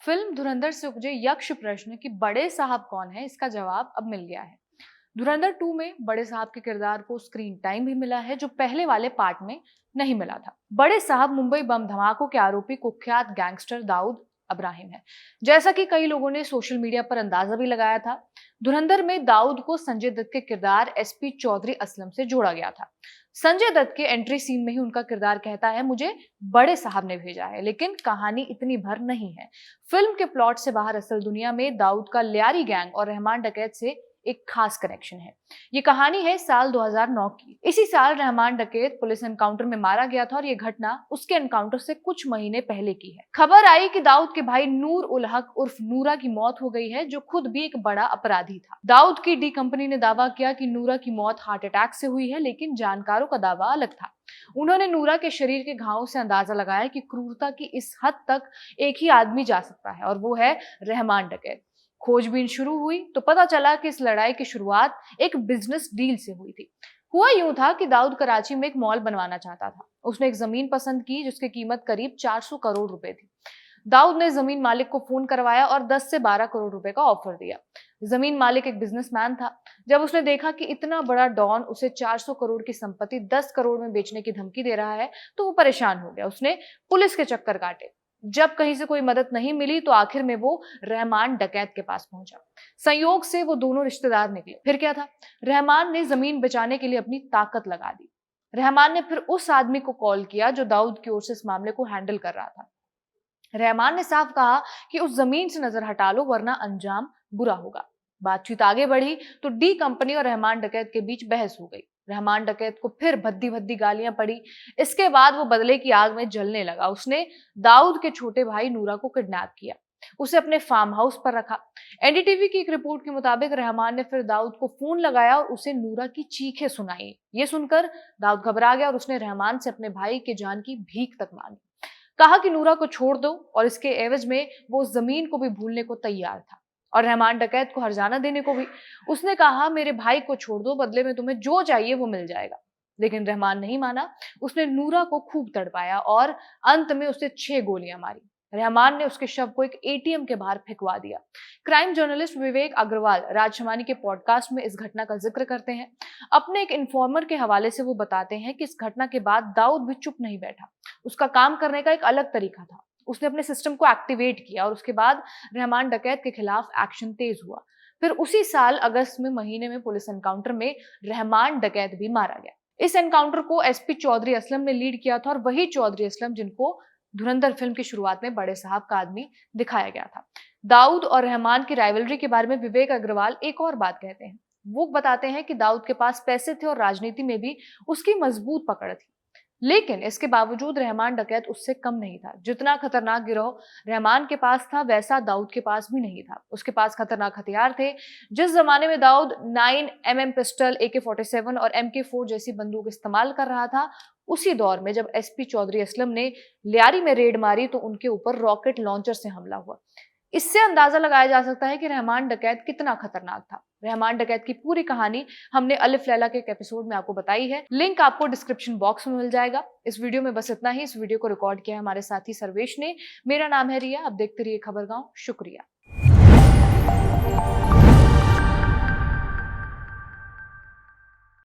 Film धुरंधर से उपजे यक्ष प्रश्न कि बड़े साहब कौन है, इसका जवाब अब मिल गया है। धुरंधर 2 में बड़े साहब के किरदार को स्क्रीन टाइम भी मिला है, जो पहले वाले पार्ट में नहीं मिला था। बड़े साहब मुंबई बम धमाकों के आरोपी कुख्यात गैंगस्टर दाऊद इब्राहिम है। जैसा कि कई लोगों ने सोशल मीडिया पर अंदाजा भी लगाया था, धुरंधर में दाऊद को संजय दत्त के किरदार एसपी चौधरी असलम से जोड़ा गया था। संजय दत्त के एंट्री सीन में ही उनका किरदार कहता है, मुझे बड़े साहब ने भेजा है, लेकिन कहानी इतनी भर नहीं है। फिल्म के प्लॉट से बाहर असल दुनिया में दाऊद का लियारी गैंग और रहमान डकैत से एक खास कनेक्शन है। ये कहानी है साल 2009 की। इसी साल रहमान डकैत पुलिस एनकाउंटर में मारा गया था और ये घटना उसके एनकाउंटर से कुछ महीने पहले की है। खबर आई कि दाऊद के भाई नूर उल हक उर्फ नूरा की मौत हो गई है, जो खुद भी एक बड़ा अपराधी था। दाऊद की डी कंपनी ने दावा किया कि नूरा की मौत हार्ट अटैक से हुई है, लेकिन जानकारों का दावा अलग था। उन्होंने नूरा के शरीर के घावों से अंदाजा लगाया कि क्रूरता की इस हद तक एक ही आदमी जा सकता है, और वो है रहमान डकैत। खोजबीन शुरू हुई तो पता चला कि इस लड़ाई की शुरुआत एक बिजनेस डील से हुई थी। हुआ यूं था कि दाऊद कराची में एक मॉल बनवाना चाहता था। उसने एक जमीन पसंद की जिसकी कीमत करीब 400 करोड़ रुपए थी। दाऊद ने जमीन मालिक को फोन करवाया और 10 से 12 करोड़ रुपए का ऑफर दिया। जमीन मालिक एक बिजनेसमैन था। जब उसने देखा कि इतना बड़ा डॉन उसे 400 करोड़ की संपत्ति 10 करोड़ में बेचने की धमकी दे रहा है, तो वो परेशान हो गया। उसने पुलिस के चक्कर काटे। जब कहीं से कोई मदद नहीं मिली तो आखिर में वो रहमान डकैत के पास पहुंचा। संयोग से वो दोनों रिश्तेदार निकले। फिर क्या था, रहमान ने जमीन बचाने के लिए अपनी ताकत लगा दी। रहमान ने फिर उस आदमी को कॉल किया जो दाऊद की ओर से इस मामले को हैंडल कर रहा था। रहमान ने साफ कहा कि उस जमीन से नजर हटा लो, वरना अंजाम बुरा होगा। बातचीत आगे बढ़ी तो डी कंपनी और रहमान डकैत के बीच बहस हो गई। रहमान डकैत को फिर भद्दी भद्दी गालियां पड़ी। इसके बाद वो बदले की आग में जलने लगा। उसने दाऊद के छोटे भाई नूरा को किडनैप किया, उसे अपने फार्म हाउस पर रखा। एनडीटीवी की एक रिपोर्ट के मुताबिक रहमान ने फिर दाऊद को फोन लगाया और उसे नूरा की चीखें सुनाई। ये सुनकर दाऊद घबरा गया और उसने रहमान से अपने भाई के जान की भीख तक मांगी। कहा कि नूरा को छोड़ दो, और इसके एवज में वो उस जमीन को भी भूलने को तैयार था और रहमान डकैत को हर्जाना देने को भी। उसने कहा, मेरे भाई को छोड़ दो, बदले में तुम्हें जो चाहिए वो मिल जाएगा। लेकिन रहमान नहीं माना। उसने नूरा को खूब तड़पाया और अंत में उसे 6 गोलियां मारी। रहमान ने उसके शव को एक एटीएम के बाहर फेंकवा दिया। क्राइम जर्नलिस्ट विवेक अग्रवाल राजशमानी के पॉडकास्ट में इस घटना का जिक्र करते हैं। अपने एक इन्फॉर्मर के हवाले से वो बताते हैं कि इस घटना के बाद दाऊद भी चुप नहीं बैठा। उसका काम करने का एक अलग तरीका था। उसने अपने सिस्टम को एक्टिवेट किया और उसके बाद रहमान डकैत के खिलाफ एक्शन तेज हुआ। फिर उसी साल अगस्त में महीने में पुलिस एनकाउंटर में रहमान डकैत भी मारा गया। इस एनकाउंटर को एसपी चौधरी असलम ने लीड किया था, और वही चौधरी असलम जिनको धुरंधर फिल्म की शुरुआत में बड़े साहब का आदमी दिखाया गया था। दाऊद और रहमान की राइवलरी के बारे में विवेक अग्रवाल एक और बात कहते हैं। वो बताते हैं कि दाऊद के पास पैसे थे और राजनीति में भी उसकी मजबूत पकड़ थी, लेकिन इसके बावजूद रहमान डकैत उससे कम नहीं था। जितना खतरनाक गिरोह रहमान के पास था, वैसा दाऊद के पास भी नहीं था। उसके पास खतरनाक हथियार थे। जिस जमाने में दाऊद 9mm पिस्टल, AK-47 और MK4 जैसी बंदूक इस्तेमाल कर रहा था, उसी दौर में जब एसपी चौधरी असलम ने लियारी में रेड मारी तो उनके ऊपर रॉकेट लॉन्चर से हमला हुआ। इससे अंदाजा लगाया जा सकता है कि रहमान डकैत कितना खतरनाक था। रहमान डकैत की पूरी कहानी हमने अलिफ लैला के एक एपिसोड में आपको बताई है। लिंक आपको डिस्क्रिप्शन बॉक्स में मिल जाएगा। इस वीडियो में बस इतना ही। इस वीडियो को रिकॉर्ड किया हमारे साथी सर्वेश ने। मेरा नाम है रिया। अब देखते रहिए खबरगांव। शुक्रिया।